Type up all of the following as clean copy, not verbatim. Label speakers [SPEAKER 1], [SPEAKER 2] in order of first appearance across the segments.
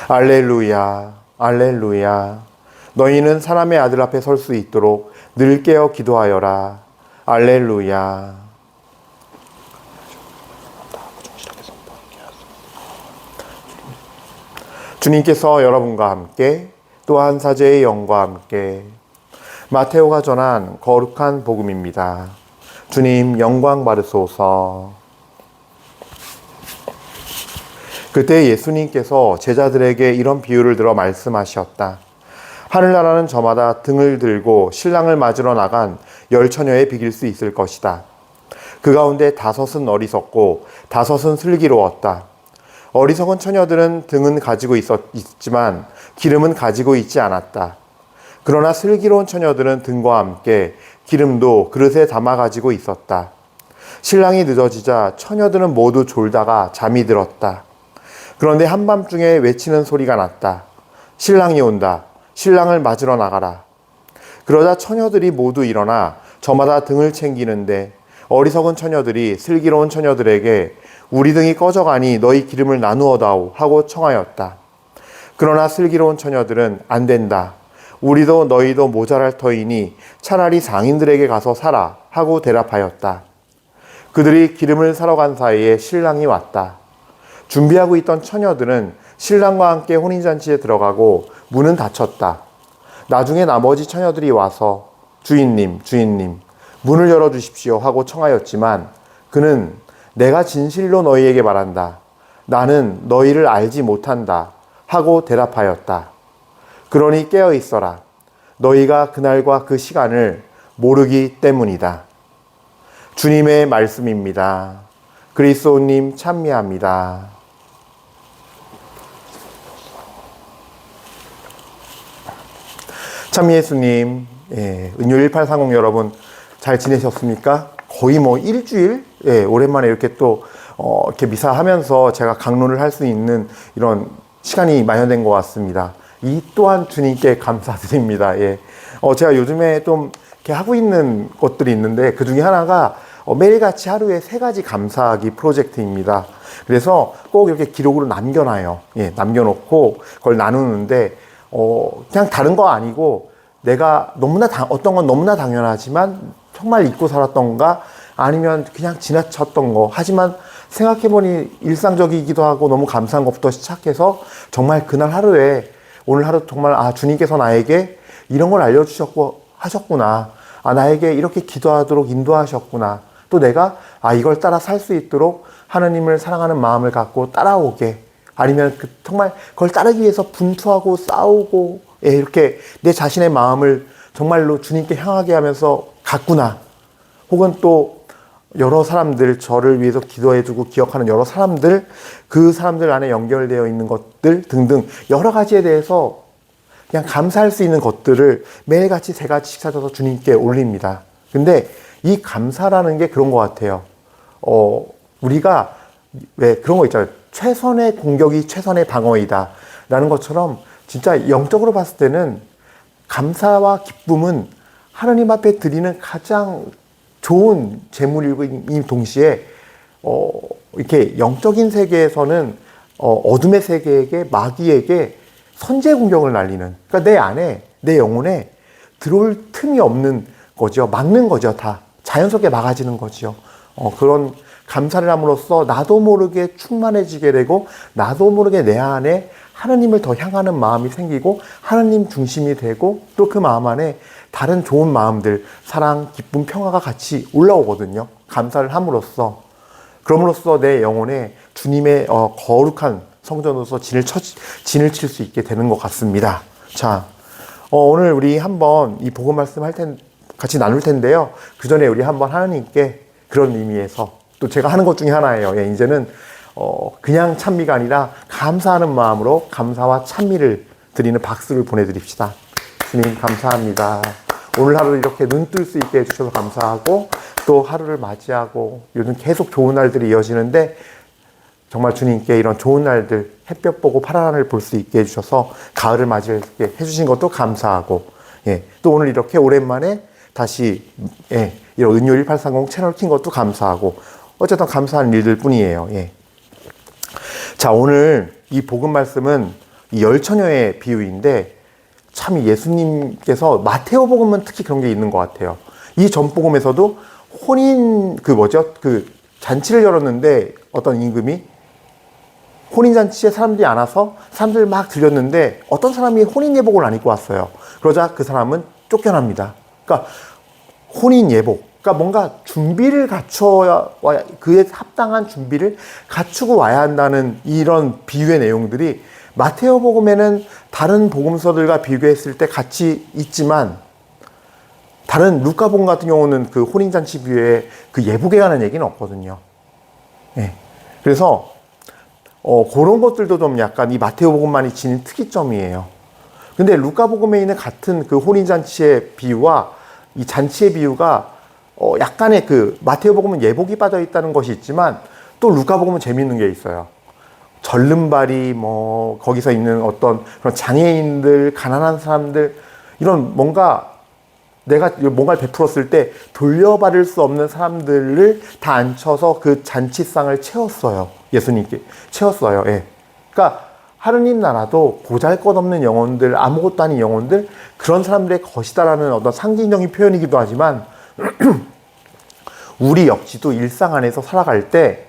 [SPEAKER 1] 알렐루야, 알렐루야. 너희는 사람의 아들 앞에 설 수 있도록 늘 깨어 기도하여라. 알렐루야. 주님께서 여러분과 함께 또한 사제의 영과 함께 마테오가 전한 거룩한 복음입니다. 주님 영광 받으소서. 그때 예수님께서 제자들에게 이런 비유를 들어 말씀하셨다. 하늘나라는 저마다 등을 들고 신랑을 맞으러 나간 10처녀에 비길 수 있을 것이다. 그 가운데 5은 어리석고 5은 슬기로웠다. 어리석은 처녀들은 등은 가지고 있지만 기름은 가지고 있지 않았다. 그러나 슬기로운 처녀들은 등과 함께 기름도 그릇에 담아 가지고 있었다. 신랑이 늦어지자 처녀들은 모두 졸다가 잠이 들었다. 그런데 한밤중에 외치는 소리가 났다. 신랑이 온다. 신랑을 맞으러 나가라. 그러자 처녀들이 모두 일어나 저마다 등을 챙기는데 어리석은 처녀들이 슬기로운 처녀들에게 우리 등이 꺼져가니 너희 기름을 나누어 다오 하고 청하였다. 그러나 슬기로운 처녀들은 안 된다. 우리도 너희도 모자랄 터이니 차라리 상인들에게 가서 사라 하고 대답하였다. 그들이 기름을 사러 간 사이에 신랑이 왔다. 준비하고 있던 처녀들은 신랑과 함께 혼인잔치에 들어가고 문은 닫혔다. 나중에 나머지 처녀들이 와서 주인님, 주인님, 문을 열어주십시오 하고 청하였지만 그는 내가 진실로 너희에게 말한다. 나는 너희를 알지 못한다 하고 대답하였다. 그러니 깨어 있어라. 너희가 그날과 그 시간을 모르기 때문이다. 주님의 말씀입니다. 그리스도님 찬미합니다. 참 예수님, 은요 1830 여러분 잘 지내셨습니까? 거의 뭐 일주일, 오랜만에 이렇게 또 이렇게 미사하면서 제가 강론을 할 수 있는 이런 시간이 마련된 것 같습니다. 이 또한 주님께 감사드립니다. 제가 요즘에 좀 이렇게 하고 있는 것들이 있는데 그 중에 하나가 매일같이 하루에 3가지 감사하기 프로젝트입니다. 그래서 꼭 이렇게 기록으로 남겨놔요. 남겨놓고 그걸 나누는데 그냥 다른 거 아니고 내가 어떤 건 너무나 당연하지만 정말 잊고 살았던가 아니면 그냥 지나쳤던 거 하지만 생각해보니 일상적이기도 하고 너무 감사한 것부터 시작해서 정말 그날 하루에 오늘 하루 정말 주님께서 나에게 이런 걸 알려주셨고 하셨구나. 나에게 이렇게 기도하도록 인도하셨구나. 또 내가 이걸 따라 살 수 있도록 하나님을 사랑하는 마음을 갖고 따라오게 아니면 정말 그걸 따르기 위해서 분투하고 싸우고 이렇게 내 자신의 마음을 정말로 주님께 향하게 하면서 갔구나. 혹은 또 여러 사람들, 저를 위해서 기도해주고 기억하는 여러 사람들, 그 사람들 안에 연결되어 있는 것들 등등 여러 가지에 대해서 그냥 감사할 수 있는 것들을 매일같이 3가지씩 찾아서 주님께 올립니다. 근데 이 감사라는 게 그런 것 같아요. 우리가 왜 그런 거 있잖아요. 최선의 공격이 최선의 방어이다 라는 것처럼 진짜 영적으로 봤을 때는 감사와 기쁨은 하나님 앞에 드리는 가장 좋은 재물이고 동시에 이렇게 영적인 세계에서는 어둠의 세계에게 마귀에게 선제 공격을 날리는, 그러니까 내 안에 내 영혼에 들어올 틈이 없는 거죠. 막는 거죠. 다 자연스럽게 막아지는 거죠. 그런 감사를 함으로써 나도 모르게 충만해지게 되고 나도 모르게 내 안에 하나님을 더 향하는 마음이 생기고 하나님 중심이 되고 또 그 마음 안에 다른 좋은 마음들, 사랑, 기쁨, 평화가 같이 올라오거든요. 감사를 함으로써. 그럼으로써 내 영혼에 주님의 거룩한 성전으로서 진을 칠 수 있게 되는 것 같습니다. 자, 오늘 우리 한번 이 복음 말씀 같이 나눌 텐데요. 그 전에 우리 한번 하나님께 그런 의미에서 또 제가 하는 것 중에 하나예요. 이제는 그냥 찬미가 아니라 감사하는 마음으로 감사와 찬미를 드리는 박수를 보내드립시다. 주님 감사합니다. 오늘 하루 이렇게 눈 뜰 수 있게 해주셔서 감사하고 또 하루를 맞이하고 요즘 계속 좋은 날들이 이어지는데 정말 주님께 이런 좋은 날들 햇볕 보고 파란 하늘 볼 수 있게 해주셔서 가을을 맞이하게 해주신 것도 감사하고 또 오늘 이렇게 오랜만에 다시 이런 은요 1830 채널 킨 것도 감사하고 어쨌든 감사한 일들 뿐이에요. 자, 오늘 이 복음 말씀은 이 열처녀의 비유인데 참 예수님께서 마테오복음은 특히 그런 게 있는 것 같아요. 이 전복음에서도 혼인 그 잔치를 열었는데 어떤 임금이 혼인잔치에 사람들이 안 와서 사람들 막 들렸는데 어떤 사람이 혼인 예복을 안 입고 왔어요. 그러자 그 사람은 쫓겨납니다. 그러니까 혼인 예복, 그러니까 뭔가 준비를 갖춰야, 그에 합당한 준비를 갖추고 와야 한다는 이런 비유의 내용들이 마테오 복음에는 다른 복음서들과 비교했을 때 같이 있지만 다른 루카 복음 같은 경우는 그 혼인잔치 비유에 그 예복에 관한 얘기는 없거든요. 네. 그래서 그런 것들도 좀 약간 이 마테오 복음만이 지닌 특이점이에요. 근데 루카 복음에 있는 같은 그 혼인잔치의 비유와 이 잔치의 비유가 약간의 그 마테오 복음은 예복이 빠져 있다는 것이 있지만 또 루카 복음은 재미있는 게 있어요. 절름발이 뭐 거기서 있는 어떤 그런 장애인들, 가난한 사람들 이런 뭔가 내가 뭔가를 베풀었을 때 돌려받을 수 없는 사람들을 다 앉혀서 그 잔치상을 채웠어요. 예수님께 채웠어요. 예. 그러니까 하느님 나라도 보잘것없는 영혼들, 아무것도 아닌 영혼들, 그런 사람들의 것이다라는 어떤 상징적인 표현이기도 하지만 우리 역시도 일상 안에서 살아갈 때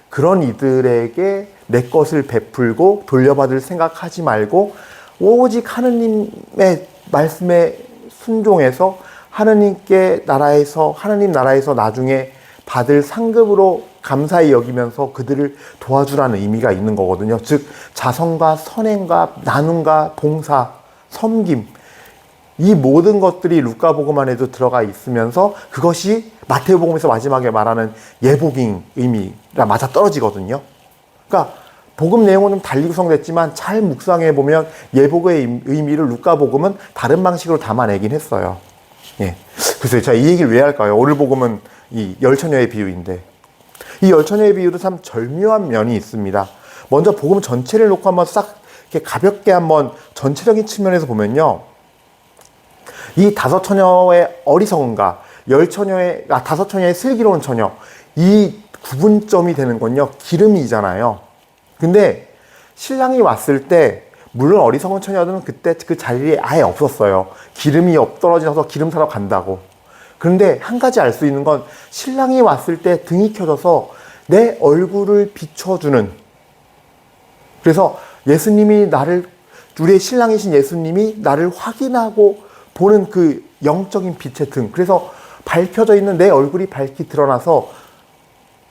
[SPEAKER 1] 그런 이들에게 내 것을 베풀고 돌려받을 생각하지 말고 오직 하느님의 말씀에 순종해서 하느님께 나라에서 하느님 나라에서 나중에 받을 상급으로 감사히 여기면서 그들을 도와주라는 의미가 있는 거거든요. 즉 자선과 선행과 나눔과 봉사, 섬김 이 모든 것들이 루카복음 안에도 들어가 있으면서 그것이 마테오복음에서 마지막에 말하는 예복인 의미랑 맞아 떨어지거든요. 그러니까 복음 내용은 좀 달리 구성됐지만 잘 묵상해 보면 예복의 의미를 루카복음은 다른 방식으로 담아내긴 했어요. 예. 그래서 제가 이 얘기를 왜 할까요? 오늘 복음은 이 열처녀의 비유인데 이 열처녀의 비유도 참 절묘한 면이 있습니다. 먼저 복음 전체를 놓고 한번 싹 이렇게 가볍게 한번 전체적인 측면에서 보면요. 이 다섯 처녀의 어리석음과 다섯 처녀의 슬기로운 처녀 이 구분점이 되는 건요. 기름이잖아요. 근데 신랑이 왔을 때 물론 어리석은 처녀들은 그때 그 자리에 아예 없었어요. 기름이 떨어져서 기름 사러 간다고. 그런데 한 가지 알 수 있는 건 신랑이 왔을 때 등이 켜져서 내 얼굴을 비춰주는 그래서 예수님이 우리의 신랑이신 예수님이 나를 확인하고 보는 그 영적인 빛의 등 그래서 밝혀져 있는 내 얼굴이 밝히 드러나서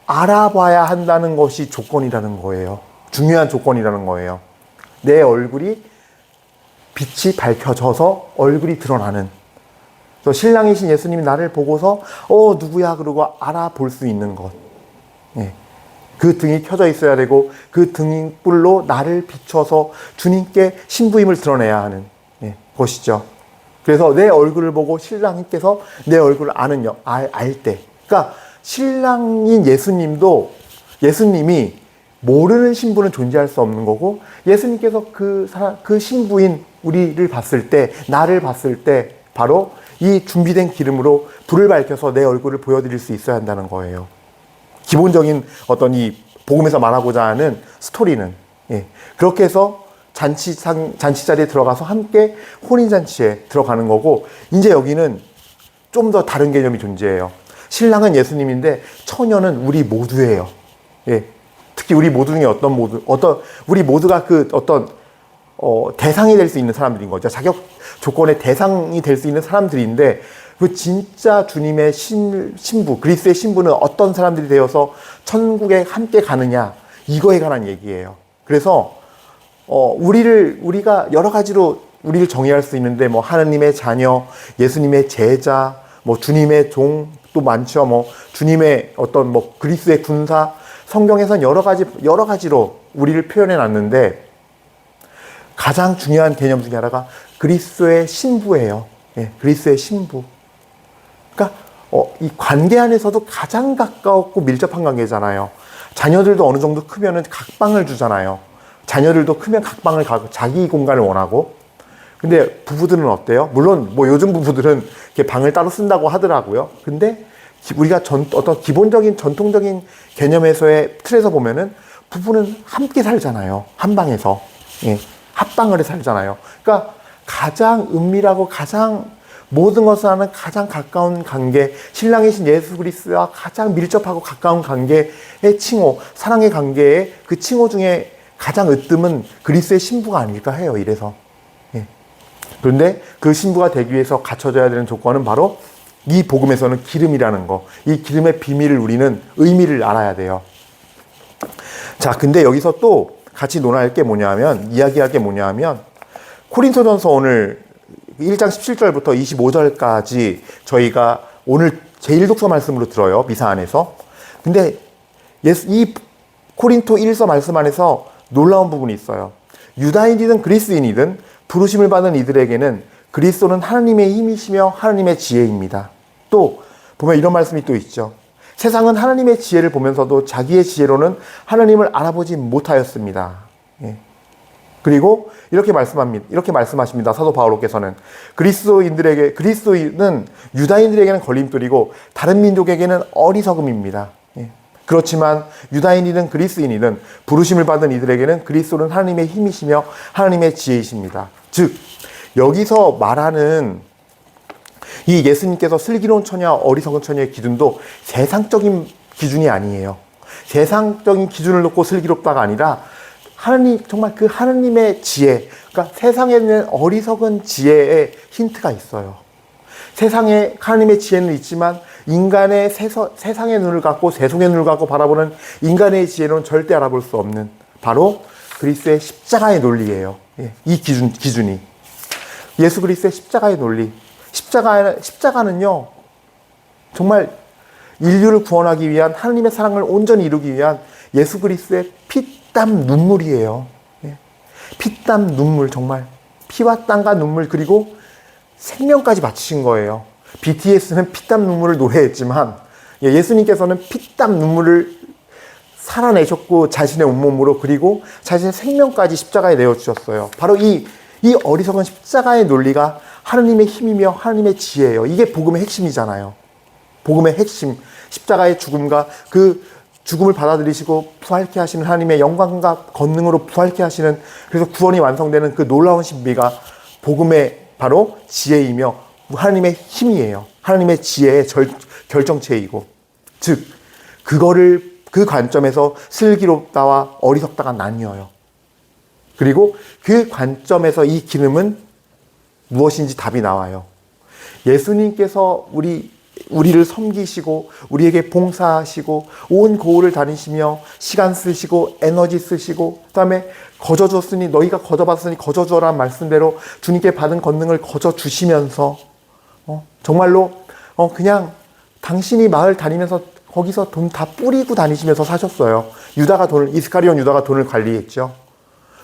[SPEAKER 1] 알아봐야 한다는 것이 조건이라는 거예요. 중요한 조건이라는 거예요. 내 얼굴이 빛이 밝혀져서 얼굴이 드러나는 그래서 신랑이신 예수님이 나를 보고서 누구야 그러고 알아볼 수 있는 것. 예. 그 등이 켜져 있어야 되고 그 등불로 나를 비춰서 주님께 신부임을 드러내야 하는 것이죠. 그래서 내 얼굴을 보고 신랑님께서 내 얼굴을 알 때 그러니까 신랑인 예수님이 모르는 신부는 존재할 수 없는 거고 예수님께서 그 신부인 우리를 봤을 때 나를 봤을 때 바로 이 준비된 기름으로 불을 밝혀서 내 얼굴을 보여드릴 수 있어야 한다는 거예요. 기본적인 어떤 이 복음에서 말하고자 하는 스토리는 그렇게 해서 잔치 자리에 들어가서 함께 혼인잔치에 들어가는 거고 이제 여기는 좀 더 다른 개념이 존재해요. 신랑은 예수님인데 처녀는 우리 모두예요. 특히 우리 모두 중에 우리 모두가 그 어떤 대상이 될 수 있는 사람들인 거죠. 자격 조건의 대상이 될 수 있는 사람들인데 그 진짜 주님의 신부, 그리스도의 신부는 어떤 사람들이 되어서 천국에 함께 가느냐 이거에 관한 얘기예요. 그래서 우리가 여러 가지로 우리를 정의할 수 있는데 뭐 하느님의 자녀, 예수님의 제자, 뭐 주님의 종 또 많죠. 뭐 주님의 어떤 뭐 그리스도의 군사 성경에선 여러 가지로 우리를 표현해 놨는데 가장 중요한 개념 중에 하나가 그리스도의 신부예요. 그리스도의 신부. 그러니까 이 관계 안에서도 가장 가까웠고 밀접한 관계잖아요. 자녀들도 어느 정도 크면은 각방을 주잖아요. 자녀들도 크면 각방을 가고 자기 공간을 원하고. 근데 부부들은 어때요? 물론 뭐 요즘 부부들은 이렇게 방을 따로 쓴다고 하더라고요. 근데 우리가 어떤 기본적인 전통적인 개념에서의 틀에서 보면은 부부는 함께 살잖아요. 한 방에서. 합방을 해 살잖아요. 그러니까 가장 은밀하고 가장 모든 것을 하는 가장 가까운 관계, 신랑이신 예수 그리스도와 가장 밀접하고 가까운 관계의 칭호, 사랑의 관계의 그 칭호 중에 가장 으뜸은 그리스도의 신부가 아닐까 해요. 이래서. 예. 그런데 그 신부가 되기 위해서 갖춰져야 되는 조건은 바로 이 복음에서는 기름이라는 거, 이 기름의 비밀을 우리는 의미를 알아야 돼요. 자, 근데 여기서 또 같이 논할 게 뭐냐면, 이야기할 게 뭐냐면, 코린토전서 오늘 1장 17절부터 25절까지 저희가 오늘 제1독서 말씀으로 들어요. 미사 안에서. 근데 이 코린토 1서 말씀 안에서 놀라운 부분이 있어요. 유다인이든 그리스인이든 부르심을 받은 이들에게는 그리스도는 하나님의 힘이시며 하나님의 지혜입니다. 또 보면 이런 말씀이 또 있죠. 세상은 하나님의 지혜를 보면서도 자기의 지혜로는 하나님을 알아보지 못하였습니다. 예. 그리고 이렇게 말씀하십니다. 사도 바오로께서는 그리스도는 유다인들에게는 걸림돌이고 다른 민족에게는 어리석음입니다. 예. 그렇지만 유다인이든 그리스인이든 부르심을 받은 이들에게는 그리스도는 하나님의 힘이시며 하나님의 지혜이십니다. 즉 여기서 말하는 이 예수님께서 슬기로운 처녀와 어리석은 처녀의 기준도 세상적인 기준이 아니에요. 세상적인 기준을 놓고 슬기롭다가 아니라 하나님, 정말 그 하나님의 지혜, 그러니까 세상에 있는 어리석은 지혜의 힌트가 있어요. 세상에 하나님의 지혜는 있지만 인간의 세상의 눈을 갖고 세속의 눈을 갖고 바라보는 인간의 지혜는 절대 알아볼 수 없는 바로 그리스도의 십자가의 논리예요. 이 기준이. 예수 그리스도의 십자가의 논리. 십자가는요, 정말 인류를 구원하기 위한 하나님의 사랑을 온전히 이루기 위한 예수 그리스도의 피땀 눈물이에요. 피땀 눈물, 정말 피와 땀과 눈물, 그리고 생명까지 바치신 거예요. BTS는 피땀 눈물을 노래했지만 예수님께서는 피땀 눈물을 살아내셨고 자신의 온몸으로, 그리고 자신의 생명까지 십자가에 내어주셨어요. 바로 이 어리석은 십자가의 논리가 하나님의 힘이며 하나님의 지혜예요. 이게 복음의 핵심이잖아요. 복음의 핵심, 십자가의 죽음과 그 죽음을 받아들이시고 부활케 하시는 하나님의 영광과 권능으로 부활케 하시는, 그래서 구원이 완성되는 그 놀라운 신비가 복음의 바로 지혜이며 하나님의 힘이에요. 하나님의 지혜의 결정체이고, 즉 그 관점에서 슬기롭다와 어리석다가 나뉘어요. 그리고 그 관점에서 이 기름은 무엇인지 답이 나와요. 예수님께서 우리를 섬기시고 우리에게 봉사하시고 온 고을을 다니시며 시간 쓰시고 에너지 쓰시고 그다음에 거저 줬으니 너희가 거저 받았으니 거저 주어라는 말씀대로 주님께 받은 권능을 거저 주시면서 정말로 그냥 당신이 마을 다니면서 거기서 돈 다 뿌리고 다니시면서 사셨어요. 이스카리온 유다가 돈을 관리했죠.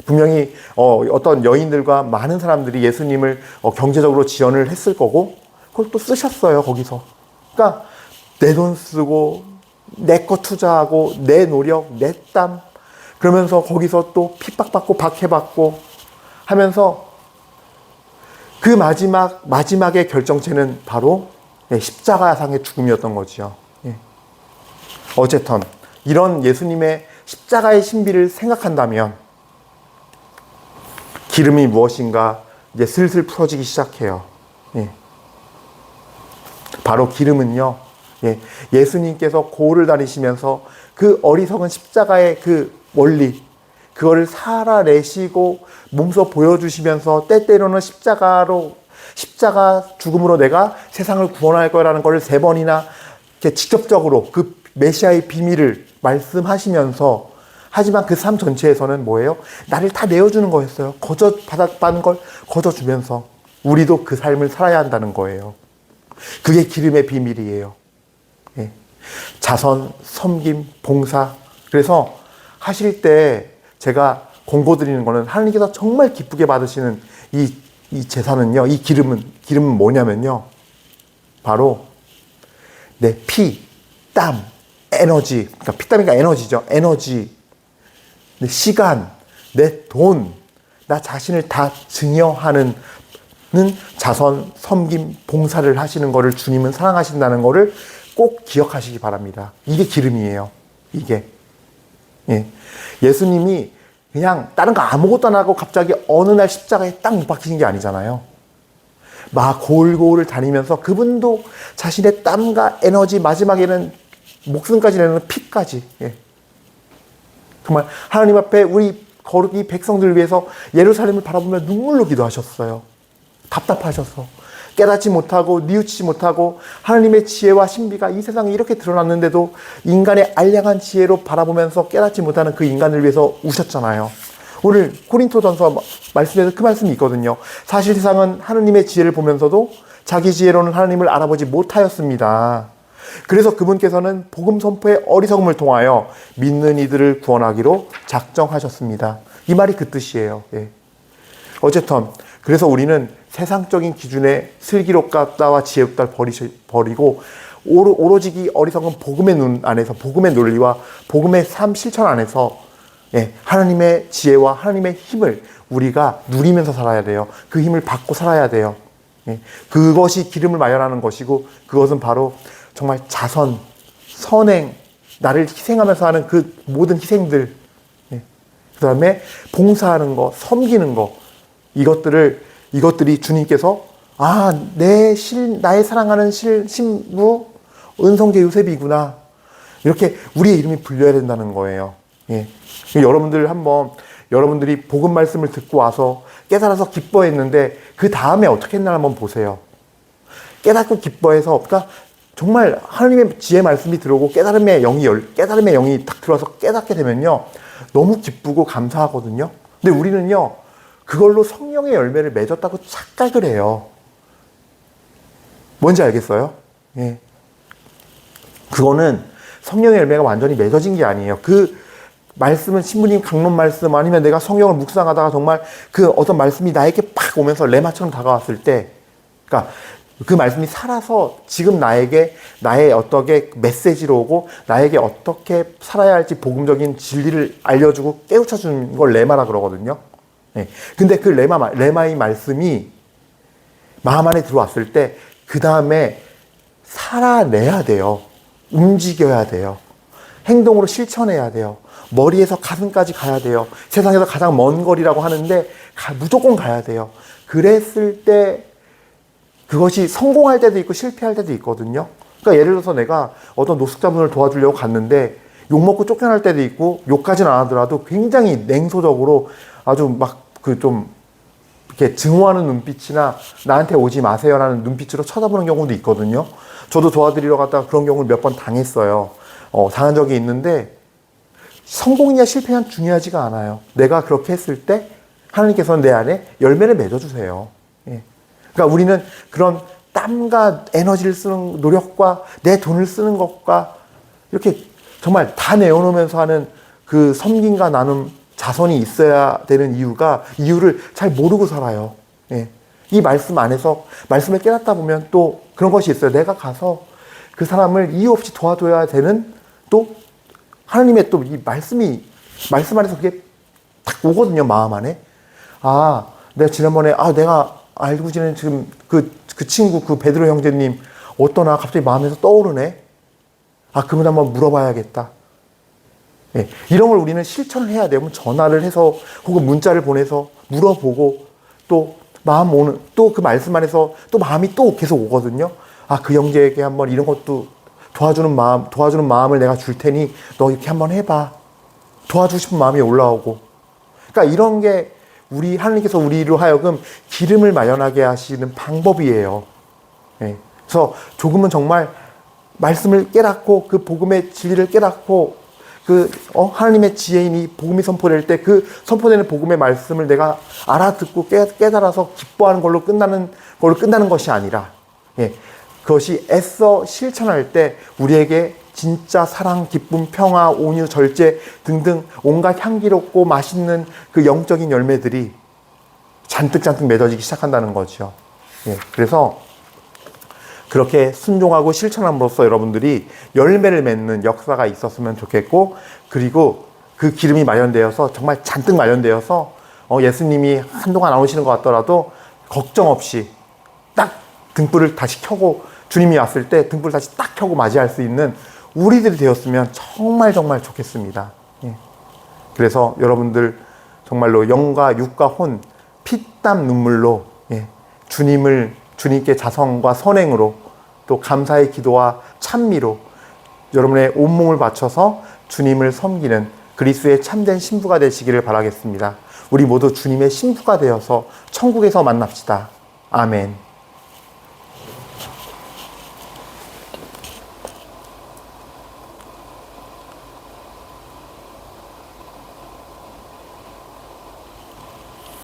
[SPEAKER 1] 분명히 어떤 여인들과 많은 사람들이 예수님을 경제적으로 지원을 했을 거고 그걸 또 쓰셨어요. 거기서. 그러니까 내 돈 쓰고 내 거 투자하고 내 노력, 내 땀, 그러면서 거기서 또 핍박받고 박해받고 하면서 그 마지막의 결정체는 바로 십자가상의 죽음이었던 거죠. 어쨌든 이런 예수님의 십자가의 신비를 생각한다면 기름이 무엇인가 이제 슬슬 풀어지기 시작해요. 바로 기름은요, 예수님께서 고을을 다니시면서 그 어리석은 십자가의 그 원리, 그거를 살아내시고 몸소 보여주시면서 때때로는 십자가 죽음으로 내가 세상을 구원할 거라는 것을 3번이나 이렇게 직접적으로 그 메시아의 비밀을 말씀하시면서, 하지만 그 삶 전체에서는 뭐예요? 나를 다 내어주는 거였어요. 거저 받은 걸 거저 주면서 우리도 그 삶을 살아야 한다는 거예요. 그게 기름의 비밀이에요. 자선, 섬김, 봉사. 그래서 하실 때 제가 권고드리는 거는 하나님께서 정말 기쁘게 받으시는 이 제사는요, 이 기름은 뭐냐면요, 바로 내 피, 땀, 에너지, 그러니까 피땀이니까 에너지죠. 에너지, 내 시간, 내 돈, 나 자신을 다 증여하는 자선, 섬김, 봉사를 하시는 거를 주님은 사랑하신다는 거를 꼭 기억하시기 바랍니다. 이게 기름이에요. 이게. 예수님이 그냥 다른 거 아무것도 안 하고 갑자기 어느 날 십자가에 딱 못 박히신 게 아니잖아요. 막 골고루 다니면서 그분도 자신의 땀과 에너지, 마지막에는 목숨까지 내는 피까지, 예. 정말 하나님 앞에 우리 거룩이 백성들을 위해서 예루살렘을 바라보며 눈물로 기도하셨어요. 답답하셔서 깨닫지 못하고 뉘우치지 못하고 하나님의 지혜와 신비가 이 세상에 이렇게 드러났는데도 인간의 알량한 지혜로 바라보면서 깨닫지 못하는 그 인간을 위해서 우셨잖아요. 오늘 고린토전서 말씀에서 그 말씀이 있거든요. 사실 세상은 하나님의 지혜를 보면서도 자기 지혜로는 하나님을 알아보지 못하였습니다. 그래서 그분께서는 복음 선포의 어리석음을 통하여 믿는 이들을 구원하기로 작정하셨습니다. 이 말이 그 뜻이에요. 예. 어쨌든 그래서 우리는 세상적인 기준의 슬기롭다와 지혜롭다를 버리고 오로지 어리석은 복음의 눈 안에서, 복음의 논리와 복음의 삶 실천 안에서, 예, 하나님의 지혜와 하나님의 힘을 우리가 누리면서 살아야 돼요. 그 힘을 받고 살아야 돼요. 예, 그것이 기름을 마련하는 것이고, 그것은 바로 정말 자선, 선행, 나를 희생하면서 하는 그 모든 희생들, 예, 그 다음에 봉사하는 거, 섬기는 거, 이것들이 주님께서, 나의 사랑하는 신부 은성계 요셉이구나, 이렇게 우리의 이름이 불려야 된다는 거예요. 예. 여러분들이 복음 말씀을 듣고 와서 깨달아서 기뻐했는데 그 다음에 어떻게 했나 한번 보세요. 깨닫고 기뻐해서, 그러니까 정말 하나님의 지혜 말씀이 들어오고 깨달음의 영이 딱 들어와서 깨닫게 되면요, 너무 기쁘고 감사하거든요. 근데 우리는요, 그걸로 성령의 열매를 맺었다고 착각을 해요. 뭔지 알겠어요? 예. 그거는 성령의 열매가 완전히 맺어진 게 아니에요. 그 말씀은 신부님 강론 말씀, 아니면 내가 성경을 묵상하다가 정말 그 어떤 말씀이 나에게 팍 오면서 레마처럼 다가왔을 때, 그러니까 그 말씀이 살아서 지금 나의 어떻게 메시지로 오고 나에게 어떻게 살아야 할지 복음적인 진리를 알려주고 깨우쳐주는 걸 레마라 그러거든요. 네. 근데 그 레마의 말씀이 마음 안에 들어왔을 때 그 다음에 살아내야 돼요. 움직여야 돼요. 행동으로 실천해야 돼요. 머리에서 가슴까지 가야 돼요. 세상에서 가장 먼 거리라고 하는데 무조건 가야 돼요. 그랬을 때 그것이 성공할 때도 있고 실패할 때도 있거든요. 그러니까 예를 들어서 내가 어떤 노숙자분을 도와주려고 갔는데 욕먹고 쫓겨날 때도 있고, 욕까지는 안 하더라도 굉장히 냉소적으로 아주 막 이렇게 증오하는 눈빛이나 나한테 오지 마세요라는 눈빛으로 쳐다보는 경우도 있거든요. 저도 도와드리러 갔다가 그런 경우를 몇 번 당했어요. 당한 적이 있는데 성공이냐 실패냐 중요하지가 않아요. 내가 그렇게 했을 때 하나님께서는 내 안에 열매를 맺어주세요. 예. 그러니까 우리는 그런 땀과 에너지를 쓰는 노력과 내 돈을 쓰는 것과 이렇게 정말 다 내어놓으면서 하는 그 섬김과 나눔, 자선이 있어야 되는 이유를 잘 모르고 살아요. 예. 이 말씀 안에서 말씀을 깨닫다 보면 또 그런 것이 있어요. 내가 가서 그 사람을 이유 없이 도와줘야 되는, 또 하나님의 또 이 말씀 안에서 그게 딱 오거든요, 마음 안에. 내가 지난번에, 내가 알고 지낸 지금 그 친구, 그 베드로 형제님 어떠나 갑자기 마음에서 떠오르네. 그분 한번 물어봐야겠다. 예, 이런 걸 우리는 실천을 해야 돼요. 전화를 해서 혹은 문자를 보내서 물어보고, 또 또 그 말씀 안에서 또 마음이 또 계속 오거든요. 그 형제에게 한번 이런 것도 도와주는 마음을 내가 줄 테니 너 이렇게 한번 해봐. 도와주고 싶은 마음이 올라오고. 그러니까 이런 게 하나님께서 우리로 하여금 기름을 마련하게 하시는 방법이에요. 예, 그래서 조금은 정말 말씀을 깨닫고 그 복음의 진리를 깨닫고 하나님의 지혜인이 복음이 선포될 때 그 선포되는 복음의 말씀을 내가 알아듣고 깨달아서 기뻐하는 걸로 끝나는 것이 아니라, 예, 그것이 애써 실천할 때 우리에게 진짜 사랑, 기쁨, 평화, 온유, 절제 등등 온갖 향기롭고 맛있는 그 영적인 열매들이 잔뜩 맺어지기 시작한다는 거죠. 예, 그래서 그렇게 순종하고 실천함으로써 여러분들이 열매를 맺는 역사가 있었으면 좋겠고, 그리고 그 기름이 마련되어서 정말 잔뜩 마련되어서 예수님이 한동안 안 오시는 것 같더라도 걱정 없이 딱 등불을 다시 켜고, 주님이 왔을 때 등불을 다시 딱 켜고 맞이할 수 있는 우리들이 되었으면 정말 좋겠습니다. 예. 그래서 여러분들 정말로 영과 육과 혼, 피땀 눈물로 주님께 자성과 선행으로 또 감사의 기도와 찬미로 여러분의 온몸을 바쳐서 주님을 섬기는 그리스도의 참된 신부가 되시기를 바라겠습니다. 우리 모두 주님의 신부가 되어서 천국에서 만납시다. 아멘.